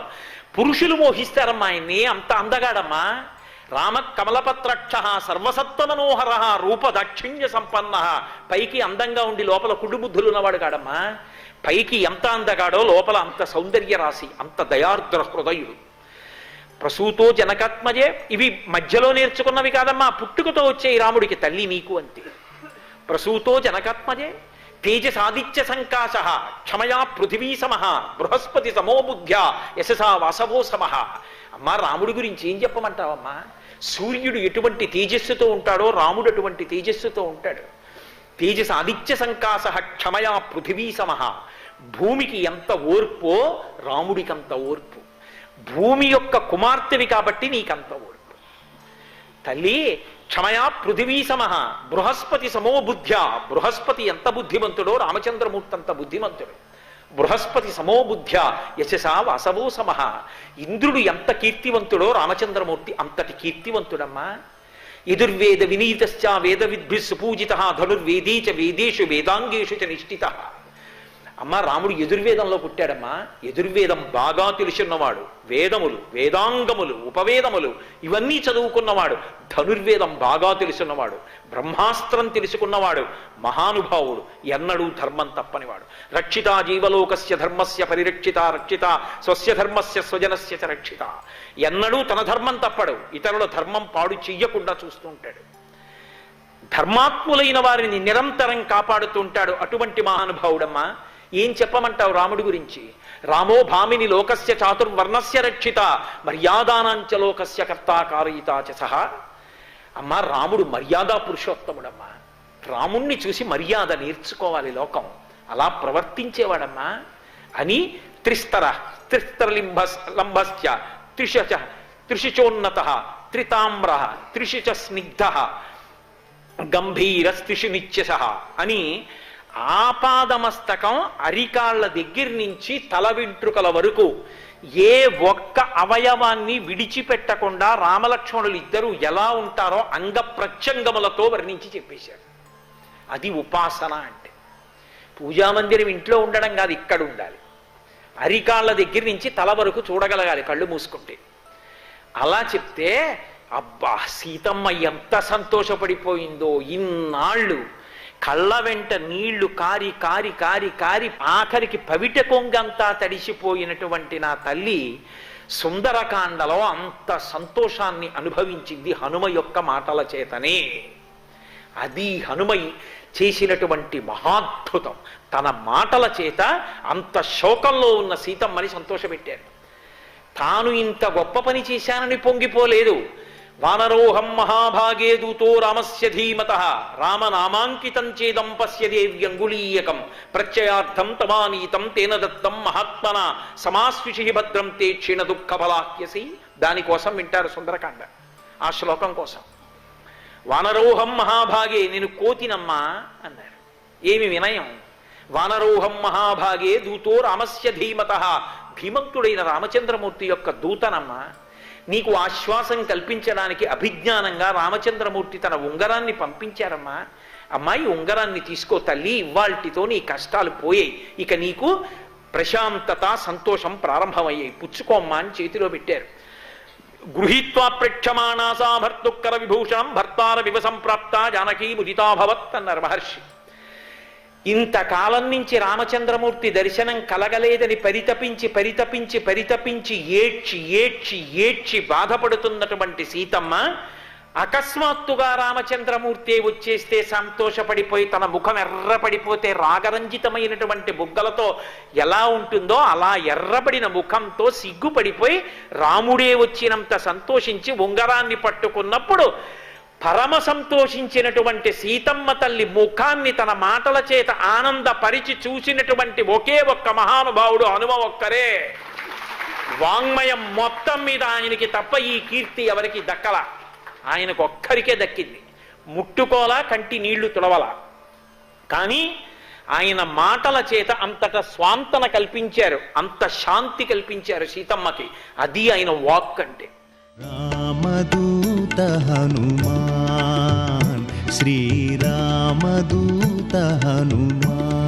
పురుషులు మోహిస్తారమ్మా ఆయన్ని, అంత అందగాడమ్మా. రామ కమలపత్రక్ష సర్వసత్వమనోహర రూపదాక్షిణ్య సంపన్న. పైకి అందంగా ఉండి లోపల కుడుబుద్ధులు ఉన్నవాడు కాడమ్మా. పైకి ఎంత అందగాడో లోపల అంత సౌందర్య రాశి, అంత దయార్ద్ర హృదయుడు. ప్రసూతో జనకాత్మజే. ఇవి మధ్యలో నేర్చుకున్నవి కాదమ్మా, పుట్టుకతో వచ్చే ఈ రాముడికి. తల్లి నీకు అంతే. ప్రసూతో జనకాత్మజే తేజసాదిత్య సంకాశ క్షమయా పృథివీ సమః బృహస్పతి సమో బుద్ధ్యా యశసా వాసవో సమః. అమ్మా రాముడి గురించి ఏం చెప్పమంటావమ్మా? సూర్యుడు ఎటువంటి తేజస్సుతో ఉంటాడో రాముడు అటువంటి తేజస్సుతో ఉంటాడు. తేజసాదిత్య సంకాశ క్షమయా పృథివీ సమః. భూమికి ఎంత ఓర్పో రాముడికి అంత ఓర్పు. భూమి యొక్క కుమార్తెవి కాబట్టి నీకంత ఓర్పు. తల్లి క్షమయా పృథివీ సమః బృహస్పతి సమో బుద్ధ్యా. బృహస్పతి ఎంత బుద్ధిమంతుడో రామచంద్రమూర్తి అంత బుద్ధిమంతుడు. బృహస్పతి సమో బుద్ధ్యా యశసా వాసవో సమః. ఇంద్రుడు ఎంత కీర్తివంతుడో రామచంద్రమూర్తి అంతటి కీర్తివంతుడమ్మా. యదుర్వేద వినీతశ్చ వేద విద్భిస్సు పూజిత ధనుర్వేదీ చ వేదేషు వేదాంగేషు చ నిష్ఠిత. అమ్మ రాముడు యజుర్వేదంలో పుట్టాడమ్మా. యజుర్వేదం బాగా తెలుసున్నవాడు, వేదములు, వేదాంగములు, ఉపవేదములు ఇవన్నీ చదువుకున్నవాడు, ధనుర్వేదం బాగా తెలుసున్నవాడు, బ్రహ్మాస్త్రం తెలుసుకున్నవాడు, మహానుభావుడు, ఎన్నడూ ధర్మం తప్పనివాడు. రక్షిత జీవలోకస్య ధర్మస్య పరిరక్షిత రక్షిత స్వస్య ధర్మస్య స్వజనస్య చ రక్షిత. ఎన్నడూ తన ధర్మం తప్పడు, ఇతరుల ధర్మం పాడు చెయ్యకుండా చూస్తూ ఉంటాడు. ధర్మాత్ములైన వారిని నిరంతరం కాపాడుతూ ఉంటాడు. అటువంటి మహానుభావుడమ్మా. ఏం చెప్పమంటావు రాముడి గురించి? రామో భామిని లోకస్య చాతుర్వర్ణస్య రక్షిత మర్యాదానాంచ లోకస్య కర్తా కారయితా చ సహా. అమ్మా రాముడు మర్యాదా పురుషోత్తముడమ్మా. రాముణ్ణి చూసి మర్యాద నేర్చుకోవాలి లోకం, అలా ప్రవర్తించేవాడమ్మా అని త్రిస్తరలింబశ్చ త్రిశిచోన్నత త్రితామ్ర త్రిశిచ స్నిగ్ధ గంభీరస్త్రిషు నిత్యశ అని ఆపాదమస్తకం అరికాళ్ల దగ్గర నుంచి తల వెంట్రుకల వరకు ఏ ఒక్క అవయవాన్ని విడిచిపెట్టకుండా రామలక్ష్మణులు ఇద్దరూ ఎలా ఉంటారో అంగ ప్రత్యంగములతో వర్ణించి చెప్పేశారు. అది ఉపాసన అంటే. పూజామందిరం ఇంట్లో ఉండడం కాదు, ఇక్కడ ఉండాలి. అరికాళ్ల దగ్గర నుంచి తల వరకు చూడగలగాలి కళ్ళు మూసుకుంటే. అలా చెప్తే అబ్బా సీతమ్మ ఎంత సంతోషపడిపోయిందో. ఇన్నాళ్ళు కళ్ళ వెంట నీళ్లు కారి కారి కారి కారి ఆఖరికి పవిట కొంగంతా తడిసిపోయినటువంటి నా తల్లి సుందరకాండలో అంత సంతోషాన్ని అనుభవించింది హనుమ యొక్క మాటల చేతనే. అది హనుమ చేసినటువంటి మహాద్భుతం. తన మాటల చేత అంత శోకంలో ఉన్న సీతమ్మని సంతోషపెట్టారు. తాను ఇంత గొప్ప పని చేశానని పొంగిపోలేదు. వానరోహం మహాభాగే దూతో రామస్య ధీమతః రామనామాంకితం చేదం పశ్యదేవ్యంగుళీయకం ప్రత్యయార్థం తమానీతం తేన దత్తం మహాత్మన సమాస్విషి భద్రం తే క్షీణ దుఃఖ ఫలాహ్యసి. దానికోసం వింటారు సుందరకాండ, ఆ శ్లోకం కోసం. వానరోహం మహాభాగే, నేను కోతినమ్మా అన్నారు. ఏమి వినయం! వానరోహం మహాభాగే దూతో రామస్య ధీమతః, ధీమంతుడైన రామచంద్రమూర్తి యొక్క దూతనమ్మా. నీకు ఆశ్వాసం కల్పించడానికి అభిజ్ఞానంగా రామచంద్రమూర్తి తన ఉంగరాన్ని పంపించారమ్మా. అమ్మాయి ఉంగరాన్ని తీసుకో తల్లి, ఇవాల్టితో నీ కష్టాలు పోయాయి, ఇక నీకు ప్రశాంతత సంతోషం ప్రారంభమయ్యాయి, పుచ్చుకోమ్మా అని చేతిలో పెట్టారు. గృహీత్వా ప్రేక్షమాణాసా భర్తుక్కర విభూషణం భర్తార వివ సంప్రాప్త జానకీ ముదితాభవత్ అన్నారు మహర్షి. ఇంతకాలం నుంచి రామచంద్రమూర్తి దర్శనం కలగలేదని పరితపించి పరితపించి పరితపించి ఏడ్చి ఏడ్చి ఏడ్చి బాధపడుతున్నటువంటి సీతమ్మ అకస్మాత్తుగా రామచంద్రమూర్తి వచ్చేస్తే సంతోషపడిపోయి తన ముఖం ఎర్రపడిపోతే రాగరంజితమైనటువంటి బుగ్గలతో ఎలా ఉంటుందో అలా ఎర్రబడిన ముఖంతో సిగ్గుపడిపోయి రాముడే వచ్చినంత సంతోషించి ఉంగరాన్ని పట్టుకున్నప్పుడు పరమ సంతోషించినటువంటి సీతమ్మ తల్లి ముఖాన్ని తన మాటల చేత ఆనందపరిచి చూసినటువంటి ఒకే ఒక్క మహానుభావుడు హనుమ ఒక్కరే. వాంగ్మయం మొత్తం మీద ఆయనకి తప్ప ఈ కీర్తి ఎవరికి దక్కల, ఆయనకు ఒక్కరికే దక్కింది. ముట్టుకోలా, కంటి నీళ్లు తుడవలా, కానీ ఆయన మాటల చేత అంతట స్వాంతన కల్పించారు, అంత శాంతి కల్పించారు సీతమ్మకి. అది ఆయన వాక్ అంటే. రామదూత హనుమాన్ శ్రీరామదూత హనుమాన్.